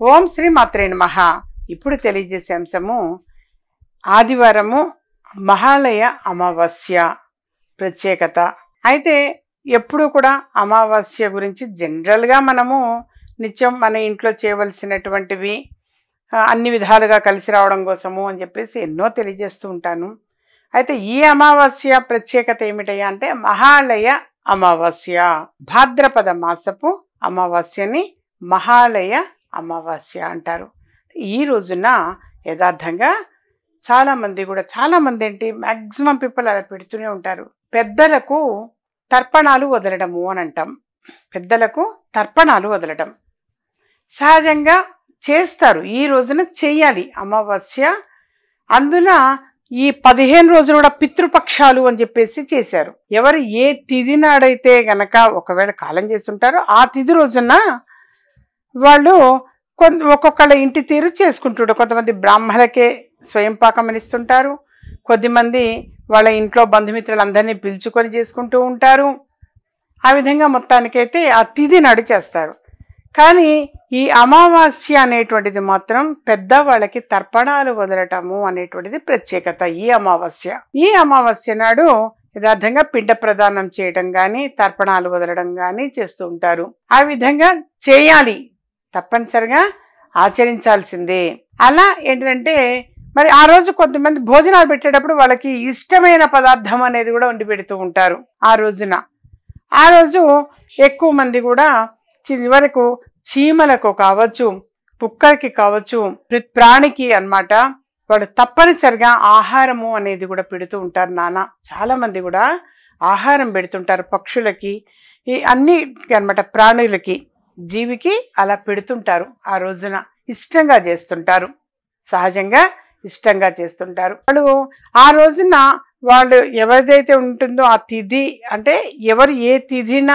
ఓం శ్రీ మాత్రే నమః. ఇప్పుడు తెలియజేసే అంశము ఆదివారము మహాలయ అమావాస్య ప్రత్యేకత. అయితే ఎప్పుడు కూడా అమావాస్య గురించి జనరల్గా మనము నిత్యం మన ఇంట్లో చేయవలసినటువంటివి అన్ని విధాలుగా కలిసి రావడం కోసము అని చెప్పేసి ఎన్నో తెలియజేస్తూ ఉంటాను. అయితే ఈ అమావాస్య ప్రత్యేకత ఏమిటయ్యా అంటే మహాలయ అమావాస్య. భాద్రపద మాసపు అమావాస్యని మహాలయ అమావాస్య అంటారు. ఈ రోజున యథార్థంగా చాలామంది ఏంటి మ్యాక్సిమం పీపుల్ అలా పెడుతూనే ఉంటారు. పెద్దలకు తర్పణాలు వదలడము అని అంటాం. పెద్దలకు తర్పణాలు వదలడం సహజంగా చేస్తారు. ఈ రోజున చెయ్యాలి అమావాస్య. అందున ఈ 15 రోజులు కూడా పితృపక్షాలు అని చెప్పేసి చేశారు. ఎవరు ఏ తిథి నాడైతే గనక ఒకవేళ కాలం చేస్తుంటారో ఆ తిథి రోజున వాళ్ళు ఒక్కొక్కళ్ళ ఇంటి తీరు చేసుకుంటుంటారు. కొంతమంది బ్రాహ్మణులకే స్వయం పాకం ఇస్తుంటారు, కొద్దిమంది వాళ్ళ ఇంట్లో బంధుమిత్రులందరినీ పిలుచుకొని చేసుకుంటూ ఉంటారు. ఆ విధంగా మొత్తానికైతే ఆ తిథి నాడు చేస్తారు. కానీ ఈ అమావాస్య అనేటువంటిది మాత్రం పెద్దవాళ్ళకి తర్పణాలు వదలటము అనేటువంటిది ప్రత్యేకత. ఈ అమావాస్య నాడు యథార్థంగా పిండ ప్రదానం చేయడం కానీ తర్పణాలు వదలడం కానీ చేస్తూ ఉంటారు. ఆ విధంగా చేయాలి, తప్పనిసరిగా ఆచరించాల్సిందే. అలా ఏంటంటే మరి ఆ రోజు కొంతమంది భోజనాలు పెట్టేటప్పుడు వాళ్ళకి ఇష్టమైన పదార్థం అనేది కూడా వండి పెడుతూ ఉంటారు. ఆ రోజు ఎక్కువ మంది కూడా చివరకు చీమలకు కావచ్చు, కుక్కలకి కావచ్చు, ప్రతి ప్రాణికి అన్నమాట వాడు తప్పనిసరిగా ఆహారము అనేది కూడా పెడుతూ ఉంటారు. చాలా మంది కూడా ఆహారం పెడుతుంటారు పక్షులకి, ఈ అన్ని అన్నమాట ప్రాణులకి, జీవికి అలా పెడుతుంటారు. ఆ రోజున ఇష్టంగా చేస్తుంటారు, సహజంగా ఇష్టంగా చేస్తుంటారు. వాళ్ళు ఆ రోజున వాళ్ళు ఎవరిదైతే ఉంటుందో ఆ తిథి అంటే ఎవరు ఏ తిథిన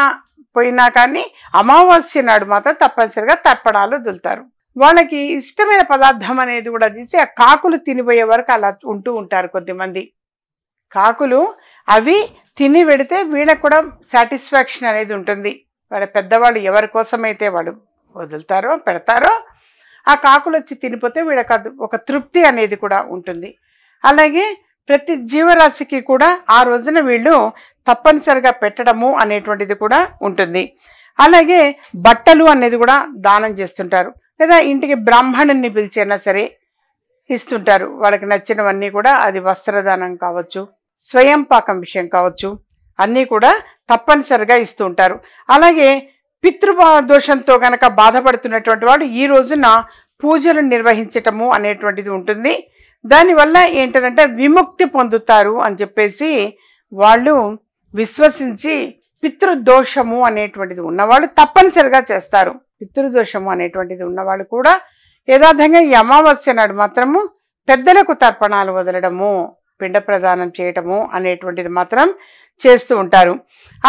పోయినా కానీ అమావాస్య నాడు మాత్రం తప్పనిసరిగా తర్పణాలు వదులుతారు. వాళ్ళకి ఇష్టమైన పదార్థం అనేది కూడా తీసి ఆ కాకులు తినిపోయే వరకు అలా ఉంటూ ఉంటారు. కొద్దిమంది కాకులు అవి తిని పెడితే వీళ్ళకి కూడా సాటిస్ఫాక్షన్ అనేది ఉంటుంది. వాళ్ళ పెద్దవాళ్ళు ఎవరి కోసమైతే వాళ్ళు వదులుతారో పెడతారో ఆ కాకులు వచ్చి తినిపోతే వీళ్ళకి ఒక తృప్తి అనేది కూడా ఉంటుంది. అలాగే ప్రతి జీవరాశికి కూడా ఆ రోజున వీళ్ళు తప్పనిసరిగా పెట్టడము అనేటువంటిది కూడా ఉంటుంది. అలాగే బట్టలు అనేది కూడా దానం చేస్తుంటారు, లేదా ఇంటికి బ్రాహ్మణుని పిలిచైనా సరే ఇస్తుంటారు. వాళ్ళకి నచ్చినవన్నీ కూడా, అది వస్త్రదానం కావచ్చు, స్వయం పాకం విషయం కావచ్చు, అన్నీ కూడా తప్పనిసరిగా ఇస్తూ ఉంటారు. అలాగే పితృదోషంతో గనక బాధపడుతున్నటువంటి వాళ్ళు ఈ రోజున పూజలు నిర్వహించటము అనేటువంటిది ఉంటుంది. దానివల్ల ఏంటంటే విముక్తి పొందుతారు అని చెప్పేసి వాళ్ళు విశ్వసించి పితృదోషము అనేటువంటిది ఉన్నవాళ్ళు తప్పనిసరిగా చేస్తారు. పితృదోషము అనేటువంటిది ఉన్నవాళ్ళు కూడా యథార్థంగా ఈ అమావాస్య నాడు మాత్రము పెద్దలకు తర్పణాలు వదలడము, పిండ ప్రదానం చేయటము అనేటువంటిది మాత్రం చేస్తూ ఉంటారు.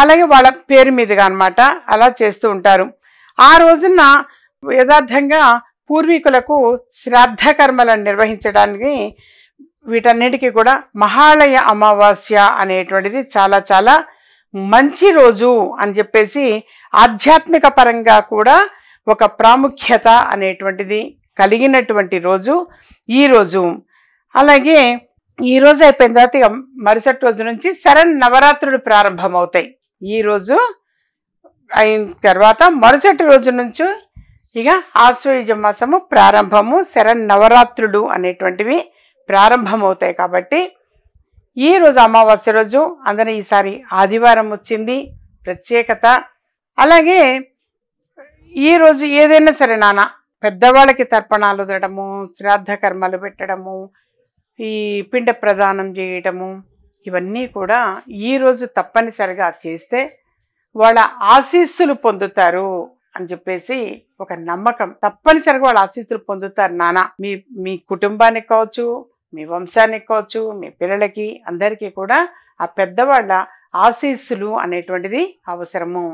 అలాగే వాళ్ళ పేరు మీదుగా అన్నమాట అలా చేస్తూ ఉంటారు. ఆ రోజున యథార్థంగా పూర్వీకులకు శ్రాద్ధ కర్మలను నిర్వహించడానికి వీటన్నిటికీ కూడా మహాలయ అమావాస్య అనేటువంటిది చాలా చాలా మంచి రోజు అని చెప్పేసి ఆధ్యాత్మిక పరంగా కూడా ఒక ప్రాముఖ్యత అనేటువంటిది కలిగినటువంటి రోజు ఈ రోజు. అలాగే ఈ రోజు అయిపోయిన తర్వాత ఇక మరుసటి రోజు నుంచి శరన్నవరాత్రులు ప్రారంభమవుతాయి. ఈ రోజు అయిన తర్వాత మరుసటి రోజు నుంచి ఇక ఆశ్వయుజ మాసము ప్రారంభము, శరన్నవరాత్రులు అనేటువంటివి ప్రారంభమవుతాయి. కాబట్టి ఈ రోజు అమావాస్య రోజు అందరూ ఈసారి ఆదివారం వచ్చింది ప్రత్యేకత. అలాగే ఈరోజు ఏదైనా సరే పెద్దవాళ్ళకి తర్పణాలు వదలడము, శ్రాద్ధ కర్మలు పెట్టడము, ఈ పిండ ప్రదానం చేయటము, ఇవన్నీ కూడా ఈరోజు తప్పనిసరిగా చేస్తే వాళ్ళ ఆశీస్సులు పొందుతారు అని చెప్పేసి ఒక నమ్మకం. తప్పనిసరిగా వాళ్ళ ఆశీస్సులు పొందుతారు మీ కుటుంబానికి కావచ్చు, మీ వంశానికి కావచ్చు, మీ పిల్లలకి అందరికీ కూడా ఆ పెద్దవాళ్ళ ఆశీస్సులు అనేటువంటిది అవసరము.